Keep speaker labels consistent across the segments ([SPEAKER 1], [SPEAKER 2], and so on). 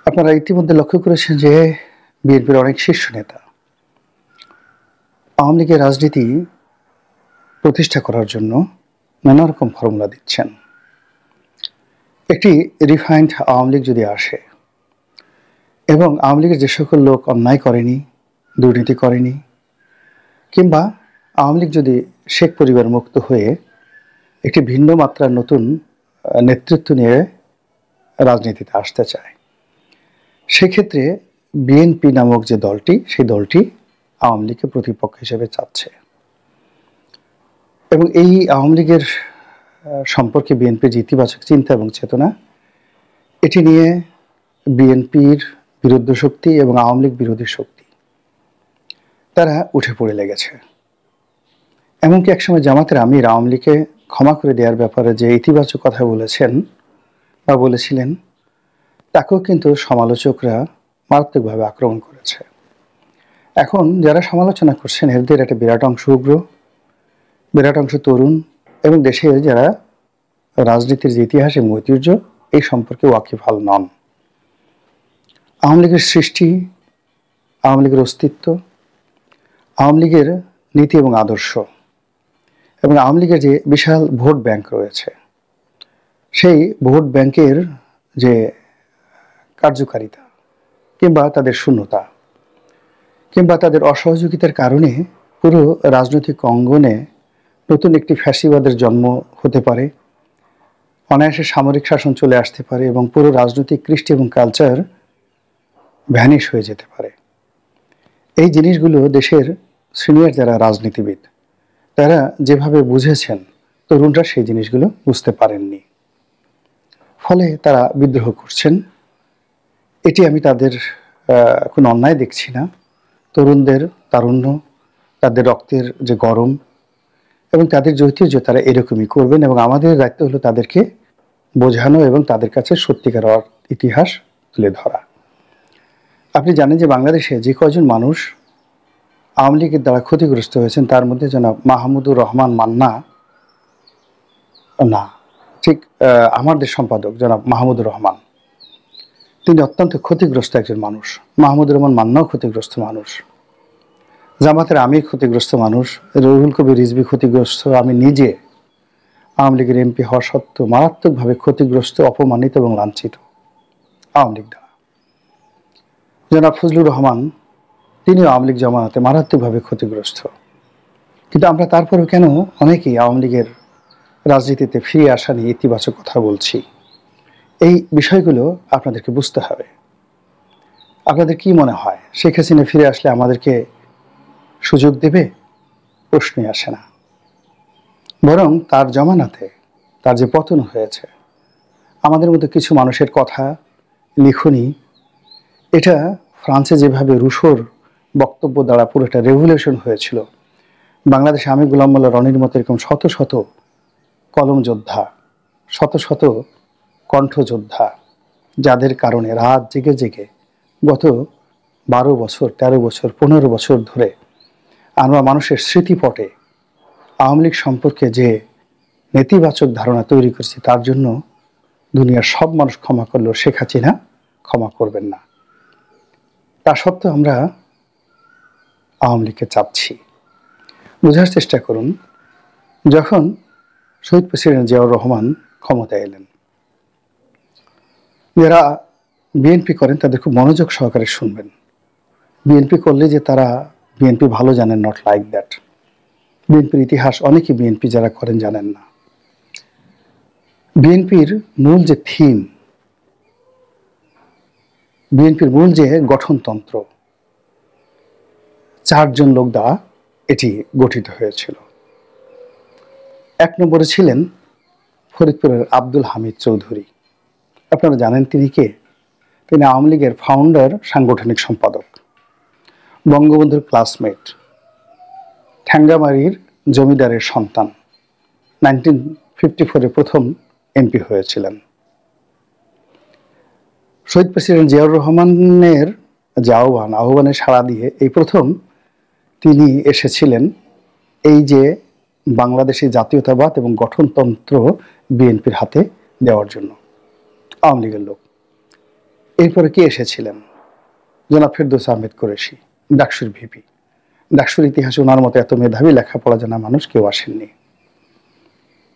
[SPEAKER 1] আপনারা ইতিমধ্যে লক্ষ্য করেছেন যে বিএনপির অনেক শীর্ষ নেতা আওয়ামী লীগের রাজনীতি প্রতিষ্ঠা করার জন্য নানা রকম ফর্মুলা দিচ্ছেন। একটি রিফাইন্ড আওয়ামী লীগ যদি আসে এবং আওয়ামী লীগের যে সকল লোক অন্যায় করেনি, দুর্নীতি করেনি, কিংবা আওয়ামী লীগ যদি শেখ পরিবার মুক্ত হয়ে একটি ভিন্ন মাত্রার নতুন নেতৃত্ব নিয়ে রাজনীতিতে আসতে চায়, সেক্ষেত্রে বিএনপি নামক যে দলটি, সেই দলটি আওয়ামী লীগকে প্রতিপক্ষ হিসেবে চাচ্ছে এবং এই আওয়ামী লীগের সম্পর্কে বিএনপির যে ইতিবাচক চিন্তা এবং চেতনা, এটি নিয়ে বিএনপির বিরুদ্ধ শক্তি এবং আওয়ামী লীগ বিরোধী শক্তি তারা উঠে পড়ে লেগেছে। এমনকি একসময় জামাতের আমির আওয়ামী লীগকে ক্ষমা করে দেওয়ার ব্যাপারে যে ইতিবাচক কথা বলেছেন বা বলেছিলেন, তাকেও কিন্তু সমালোচকরা মারাত্মকভাবে আক্রমণ করেছে। এখন যারা সমালোচনা করছেন এদের একটা বিরাট অংশ উগ্র, বিরাট অংশ তরুণ এবং দেশের যারা রাজনীতির যে ইতিহাস এবং ঐতিহ্য এই সম্পর্কে ওয়াকিবহাল নন। আওয়ামী লীগের সৃষ্টি, আওয়ামী লীগের অস্তিত্ব, আওয়ামী লীগের নীতি এবং আদর্শ এবং আওয়ামী লীগের যে বিশাল ভোট ব্যাংক রয়েছে, সেই ভোট ব্যাংকের যে কার্যকারিতা কিংবা তাদের শূন্যতা কিংবা তাদের অসহযোগিতার কারণে পুরো রাজনৈতিক অঙ্গনে নতুন একটি ফ্যাসিবাদের জন্ম হতে পারে, অনায়াসে সামরিক শাসন চলে আসতে পারে এবং পুরো রাজনৈতিক কৃষ্টি এবং কালচার ভ্যানিশ হয়ে যেতে পারে। এই জিনিসগুলো দেশের সিনিয়র যারা রাজনীতিবিদ তারা যেভাবে বুঝেছেন, তরুণরা সেই জিনিসগুলো বুঝতে পারেননি, ফলে তারা বিদ্রোহ করছেন। এটি আমি তাদের কোনো অন্যায় দেখছি না। তরুণদের তারুণ্য, তাদের রক্তের যে গরম এবং তাদের যে ঐতিহ্য, তারা এরকমই করবেন এবং আমাদের দায়িত্ব হলো তাদেরকে বোঝানো এবং তাদের কাছে সত্যিকার ইতিহাস তুলে ধরা। আপনি জানেন যে বাংলাদেশে যে কয়জন মানুষ আওয়ামী লীগের দ্বারা ক্ষতিগ্রস্ত হয়েছেন, তার মধ্যে জনাব মাহমুদুর রহমান মান্না না, ঠিক আমার দেশ সম্পাদক জনাব মাহমুদুর রহমান, তিনি অত্যন্ত ক্ষতিগ্রস্ত একজন মানুষ। মাহমুদুর রহমান মান্নাও ক্ষতিগ্রস্ত মানুষ, জামাতের আমির ক্ষতিগ্রস্ত মানুষ, রুহুল কবির রিজভী ক্ষতিগ্রস্ত, আমি নিজে আওয়ামী লীগের এমপি হওয়া সত্ত্বেও মারাত্মকভাবে ক্ষতিগ্রস্ত, অপমানিত এবং লাঞ্ছিত আওয়ামী লীগ দ্বারা। জনাব ফজলুর রহমান, তিনিও আওয়ামী লীগ জমানাতে মারাত্মকভাবে ক্ষতিগ্রস্ত। কিন্তু আমরা তারপরেও কেন অনেকেই আওয়ামী লীগের রাজনীতিতে ফিরে আসা নিয়ে ইতিবাচক কথা বলছি? এই বিষয়গুলো আপনাদেরকে বুঝতে হবে। আপনাদের কি মনে হয় শেখ হাসিনা ফিরে আসলে আমাদেরকে সুযোগ দেবে? প্রশ্নই আসে না। বরং তার জমানাতে তার যে পতন হয়েছে, আমাদের মধ্যে কিছু মানুষের কথা, লিখনি, এটা ফ্রান্সে যেভাবে রুশোর বক্তব্য দ্বারা পুরো একটা রেভলিউশন হয়েছিল, বাংলাদেশে আমি গোলাম মোল্লা রনির মতো এরকম শত শত কলম যোদ্ধা, শত শত কণ্ঠযোদ্ধা, যাদের কারণে রাত জেগে জেগে গত 12 বছর, 13 বছর, 15 বছর ধরে আমরা মানুষের স্মৃতিপটে আওয়ামী লীগ সম্পর্কে যে নেতিবাচক ধারণা তৈরি করেছি, তার জন্য দুনিয়ার সব মানুষ ক্ষমা করলেও শেখ হাসিনা ক্ষমা করবেন না। তা সত্ত্বেও আমরা আওয়ামী লীগকে চাচ্ছি। বোঝার চেষ্টা করুন, যখন শহীদ প্রেসিডেন্ট জিয়াউর রহমান ক্ষমতায় এলেন, যারা বিএনপি করেন তাদের খুব মনোযোগ সহকারে শুনবেন। বিএনপি করলে যে তারা বিএনপি ভালো জানেন, নট লাইক দ্যাট। বিএনপির ইতিহাস অনেকে বিএনপি যারা করেন জানেন না। বিএনপির মূল যে থিম, বিএনপির মূল যে গঠনতন্ত্র, 4 জন লোক দ্বারা এটি গঠিত হয়েছিল। 1 নম্বরে ছিলেন ফরিদপুরের আব্দুল হামিদ চৌধুরী। আপনারা জানেন তিনি কে? তিনি আওয়ামী লীগের ফাউন্ডার, সাংগঠনিক সম্পাদক, বঙ্গবন্ধুর ক্লাসমেট, ঠ্যাঙ্গামারির জমিদারের সন্তান, 1954-এ প্রথম এমপি হয়েছিলেন। শহীদ প্রেসিডেন্ট জিয়াউর রহমানের যে আহ্বানে সাড়া দিয়ে এই প্রথম তিনি এসেছিলেন এই যে বাংলাদেশি জাতীয়তাবাদ এবং গঠনতন্ত্র বিএনপির হাতে দেওয়ার জন্য। আওয়ামী লীগের লোক এরপরে কে এসেছিলেন? জনাব ফেরদৌস আহমেদ কুরেশি, ডাকসুর ভিপি। ডাকসুর ইতিহাসে ওনার মতো এত মেধাবী লেখাপড়া জানা মানুষ কেউ আসেননি।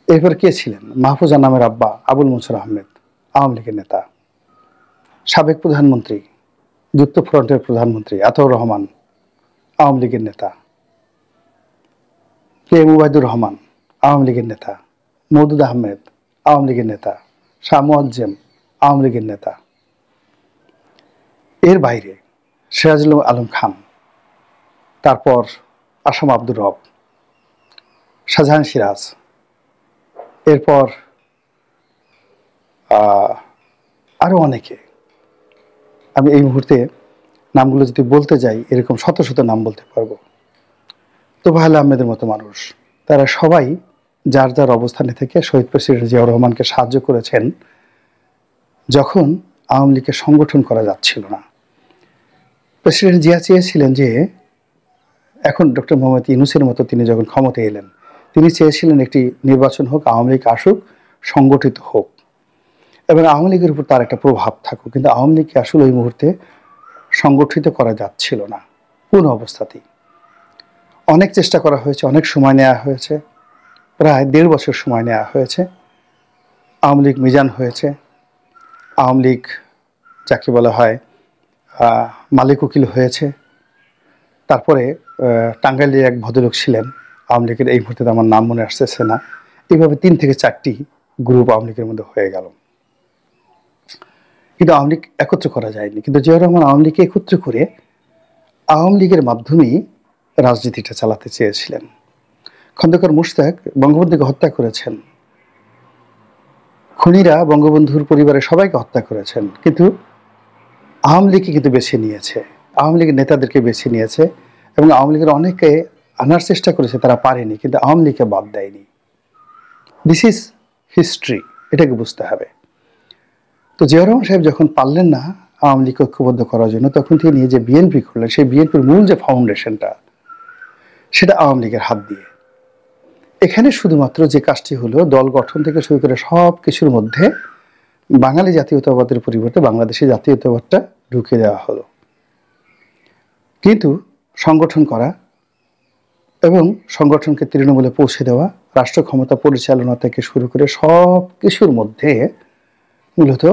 [SPEAKER 1] এরপর কে ছিলেন? মাহফুজা নামের আব্বা আবুল মনসুর আহমেদ, আওয়ামী লীগের নেতা। সাবেক প্রধানমন্ত্রী, যুক্তফ্রন্টের প্রধানমন্ত্রী আতাউর রহমান, আওয়ামী লীগের নেতা। কে মুবাইদুর রহমান, আওয়ামী লীগের নেতা। মওদুদ আহমেদ, আওয়ামী লীগের নেতা। শাহ মুয়াজ্জেম, আওয়ামী লীগের নেতা। এর বাইরে সিরাজুল আলম খান, তারপর আসাম আব্দুর রব, শাহজাহান সিরাজ, এরপর আরো অনেকে। আমি এই মুহূর্তে নামগুলো যদি বলতে যাই এরকম শত শত নাম বলতে পারবো। তোফায়েল আহমেদের মতো মানুষ, তারা সবাই যার যার অবস্থানে থেকে শহীদ প্রেসিডেন্ট জিয়াউর রহমানকে সাহায্য করেছেন যখন আওয়ামী লীগকে সংগঠন করা যাচ্ছিল না। প্রেসিডেন্ট জিয়া চেয়েছিলেন যে, এখন ডক্টর মোহাম্মদ ইউনূসের মতো তিনি যখন ক্ষমতায় এলেন, তিনি চেয়েছিলেন একটি নির্বাচন হোক, আওয়ামী লীগ আসুক, সংগঠিত হোক এবং আওয়ামী লীগের উপর তার একটা প্রভাব থাকুক। কিন্তু আওয়ামী লীগকে আসলে ওই মুহূর্তে সংগঠিত করা যাচ্ছিল না কোন অবস্থাতেই। অনেক চেষ্টা করা হয়েছে, অনেক সময় নেওয়া হয়েছে, প্রায় 1.5 বছর সময় নেওয়া হয়েছে। আওয়ামী লীগ মিজান হয়েছে, আওয়ামী লীগ যাকে বলা হয় মালিক উকিল হয়েছে। তারপরে টাঙ্গাইলের এক ভদ্রলোক ছিলেন আওয়ামী লীগের, এই মুহূর্তে আমার নাম মনে আসতেছে না। এইভাবে 3 থেকে 4টি গ্রুপ আওয়ামী লীগের মধ্যে হয়ে গেল, কিন্তু আওয়ামী লীগ একত্র করা যায়নি। কিন্তু জিয়াউর রহমান আওয়ামী লীগকে একত্র করে আওয়ামী লীগের মাধ্যমেই রাজনীতিটা চালাতে চেয়েছিলেন। খন্দকার মুশতাক বঙ্গবন্ধুকে হত্যা করেছেন, খুনিরা বঙ্গবন্ধুর পরিবারের সবাইকে হত্যা করেছেন, কিন্তু আওয়ামী লীগকে কিন্তু বেছে নিয়েছে, আওয়ামী লীগের নেতাদেরকে বেছে নিয়েছে এবং আওয়ামী লীগের অনেকে আনার চেষ্টা করেছে, তারা পারেনি, কিন্তু আওয়ামী লীগকে বাদ দেয়নি। দিস ইজ হিস্ট্রি, এটাকে বুঝতে হবে। তো জিয়াউর রহমান সাহেব যখন পারলেন না আওয়ামী লীগকে ঐক্যবদ্ধ করার জন্য, তখন তিনি যে বিএনপি করলেন, সেই বিএনপির মূল যে ফাউন্ডেশনটা, সেটা আওয়ামী লীগের হাত দিয়ে। এখানে শুধুমাত্র যে কাজটি হলো, দল গঠন থেকে শুরু করে সব কিছুর মধ্যে বাঙালি জাতীয়তাবাদের পরিবর্তে বাংলাদেশি জাতীয়তাবাদটা ঢুকিয়ে দেওয়া হলো। কিন্তু সংগঠন করা এবং সংগঠনকে তৃণমূলে পৌঁছে দেওয়া, রাষ্ট্র ক্ষমতা পরিচালনা থেকে শুরু করে সব কিছুর মধ্যে মূলত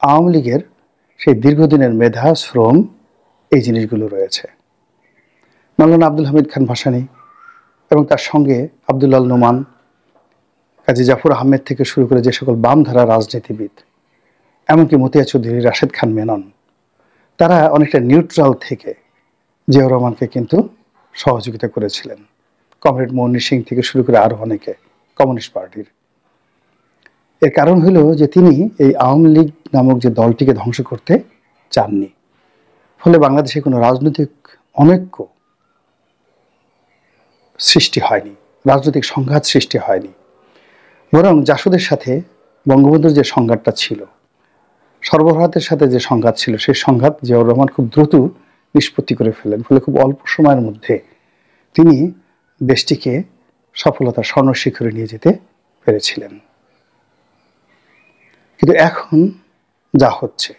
[SPEAKER 1] আওয়ামী লীগের সেই দীর্ঘদিনের মেধা, শ্রম, এই জিনিসগুলো রয়েছে। মাওলানা আব্দুল হামিদ খান ভাসানী এবং তার সঙ্গে আব্দুল্লাহ নোমান, কাজী জাফর আহমেদ থেকে শুরু করে যে সকল বামধারা রাজনীতিবিদ, এমনকি মতিয়া চৌধুরী, রাশেদ খান মেনন, তারা অনেকটা নিউট্রাল থেকে জিয়াউর রহমানকে কিন্তু সহযোগিতা করেছিলেন। কমরেড মনির সিং থেকে শুরু করে আরো অনেকে কমিউনিস্ট পার্টির। এর কারণ হলো যে তিনি এই আওয়ামী লীগ নামক যে দলটিকে ধ্বংস করতে চাননি। ফলে বাংলাদেশে কোনো রাজনৈতিক অনৈক্য সৃষ্টি হয়নি, রাজনৈতিক সংঘাত সৃষ্টি হয়নি। বরং জাসদের সাথে বঙ্গবন্ধুর যে সংঘাতটা ছিল, সর্বভারতের সাথে যে সংঘাত ছিল, সেই সংঘাত জিয়াউর রহমান খুব দ্রুত নিষ্পত্তি করে ফেলেন। ফলে খুব অল্প সময়ের মধ্যে তিনি দেশটিকে সফলতার স্বর্ণশিখরে নিয়ে যেতে পেরেছিলেন। কিন্তু এখন যা হচ্ছে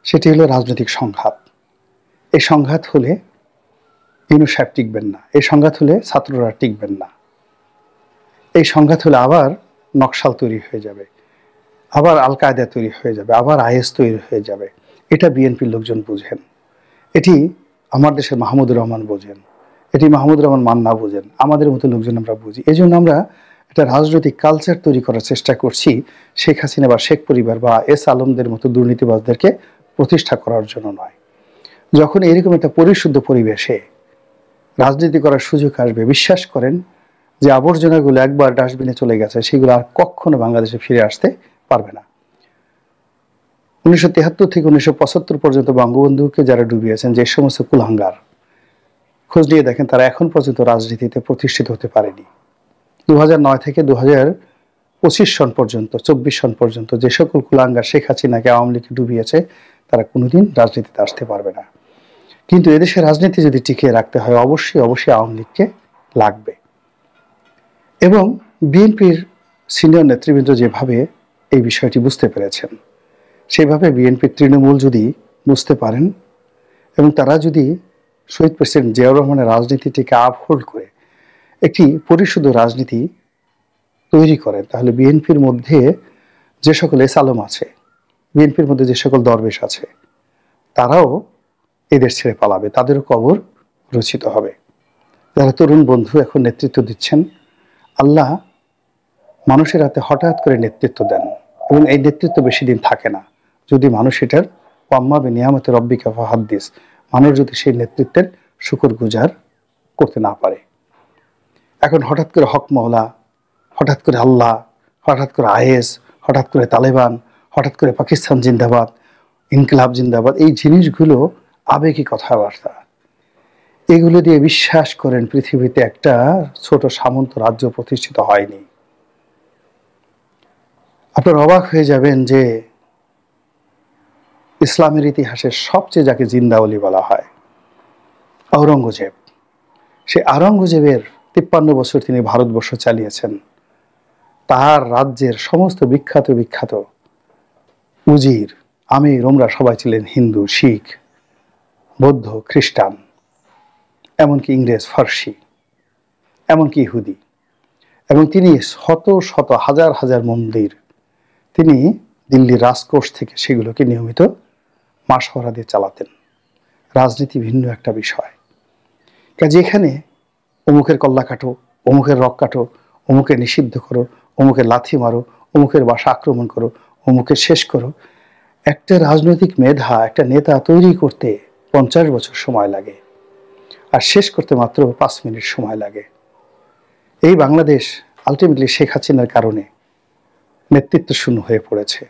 [SPEAKER 1] সেটি হলো রাজনৈতিক সংঘাত। এই সংঘাত হলে ইউনূস সাহেব টিকবেন না, এই সংঘাত হলে ছাত্ররা টিকবেন না, এই সংঘাত হলে আবার নকশাল তৈরি হয়ে যাবে, আবার আল কায়দা তৈরি হয়ে যাবে, আবার আইএস তৈরি হয়ে যাবে। এটা বিএনপির লোকজন বুঝেন, এটি আমার দেশের মাহমুদুর রহমান বোঝেন, এটি মাহমুদুর রহমান মান্না বোঝেন, আমাদের মতো লোকজন আমরা বুঝি। এই জন্য আমরা একটা রাজনৈতিক কালচার তৈরি করার চেষ্টা করছি শেখ হাসিনা বা শেখ পরিবার বা এস আলমদের মতো দুর্নীতিবাজদেরকে প্রতিষ্ঠা করার জন্য নয়। যখন এরকম একটা পরিশুদ্ধ পরিবেশে রাজনীতি করার সুযোগ আসবে, বিশ্বাস করেন যে আবর্জনাগুলো একবার ডাস্টবিনে চলে গেছে, সেগুলো আর কখনো বাংলাদেশে ফিরে আসতে পারবে না। 1973 থেকে 1975 পর্যন্ত বঙ্গবন্ধুকে যারা ডুবিয়েছেন, যে সমস্ত কুলাঙ্গার, খোঁজ নিয়ে দেখেন তারা এখন পর্যন্ত রাজনীতিতে প্রতিষ্ঠিত হতে পারেনি। 2009 থেকে 2025 সন পর্যন্ত, 24 সন পর্যন্ত যে সকল কুলাঙ্গার শেখ হাসিনাকে আওয়ামী লীগকে ডুবিয়েছে, তারা কোনোদিন রাজনীতিতে আসতে পারবে না। কিন্তু এদেশের রাজনীতি যদি টিকিয়ে রাখতে হয়, অবশ্যই অবশ্যই আওয়ামী লীগকে লাগবে। এবং বিএনপির সিনিয়র নেতৃবৃন্দ যেভাবে এই বিষয়টি বুঝতে পেরেছেন, সেইভাবে বিএনপি তৃণমূল যদি বুঝতে পারেন এবং তারা যদি শহীদ প্রেসিডেন্ট জিয়াউর রহমানের রাজনীতিটিকে আপহোল্ড করে একটি পরিশুদ্ধ রাজনীতি তৈরি করেন, তাহলে বিএনপির মধ্যে যে সকল এসালম আছে, বিএনপির মধ্যে যে সকল দরবেশ আছে, তারাও এদের ছেড়ে পালাবে, তাদেরও কবর রচিত হবে। যারা তরুণ বন্ধু এখন নেতৃত্ব দিচ্ছেন, আল্লাহ মানুষের হাতে হঠাৎ করে নেতৃত্ব দেন এবং এই নেতৃত্ব বেশি দিন থাকে না। যদি মানুষ এটার ওয়াম্মা বিনিয়ামতে রব্বিকা ফাহাদ্দিস, মানুষ যদি সেই নেতৃত্বের শুকর গুজার করতে না পারে। এখন হঠাৎ করে হক মহলা, হঠাৎ করে আল্লাহ, হঠাৎ করে আইএস, হঠাৎ করে তালেবান, হঠাৎ করে পাকিস্তান জিন্দাবাদ, ইনকিলাব জিন্দাবাদ, এই জিনিসগুলো আবেগী কথাবার্তা। এগুলো দিয়ে বিশ্বাস করেন পৃথিবীতে একটা ছোট সামন্ত রাজ্য প্রতিষ্ঠিত হয়নি। আপনারা অবাক হয়ে যাবেন যে ইসলামের ইতিহাসের সবচেয়ে যাকে জিন্দাওলি বলা হয়, আওরঙ্গজেব, সেই আওরঙ্গজেবের 53 বছর তিনি ভারতবর্ষ চালিয়েছেন। তার রাজ্যের সমস্ত বিখ্যাত উজির, আমির, ওমরা সবাই ছিলেন হিন্দু, শিখ, বৌদ্ধ, খ্রিস্টান, এমনকি ইংরেজ, ফার্সি, এমনকি ইহুদি। এবং তিনি শত শত হাজার হাজার মন্দির তিনি দিল্লির রাজকোষ থেকে সেগুলোকে নিয়মিত মাসোয়ারা দিয়ে চালাতেন। রাজনীতি ভিন্ন একটা বিষয়। কাজে এখানে অমুকের কল্লা কাটো, অমুকের রক কাটো, অমুকে নিষিদ্ধ করো, অমুকের লাথি মারো, অমুকের বাসা আক্রমণ করো, অমুকে শেষ করো, একটা রাজনৈতিক মেধা, একটা নেতা তৈরি করতে 50 বছর সময় লাগে, আর শেষ করতে মাত্র 5 মিনিট সময় লাগে। এই বাংলাদেশ আলটিমেটলি শেখ হাসিনার কারণে নেতৃত্ব শূন্য হয়ে পড়েছে।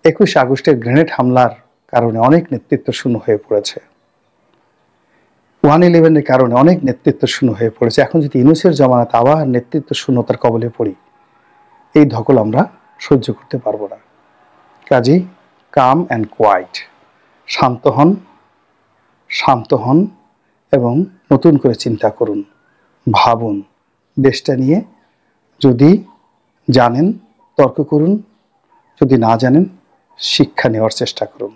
[SPEAKER 1] 21 আগস্টের গ্রেনেড হামলার কারণে অনেক নেতৃত্ব শূন্য হয়ে পড়েছে। 111-এর কারণে অনেক নেতৃত্ব শূন্য হয়ে পড়েছে। এখন যদি ইউনূসের জমানাতে আবার নেতৃত্ব শূন্যতার কবলে পড়ি, এই ধকল আমরা সহ্য করতে পারবো না। কাজেই কাম অ্যান্ড কোয়াইট, শান্ত হন এবং নতুন করে চিন্তা করুন, ভাবুন। দেশটা নিয়ে যদি জানেন তর্ক করুন, যদি না জানেন শিক্ষা নেওয়ার চেষ্টা করুন।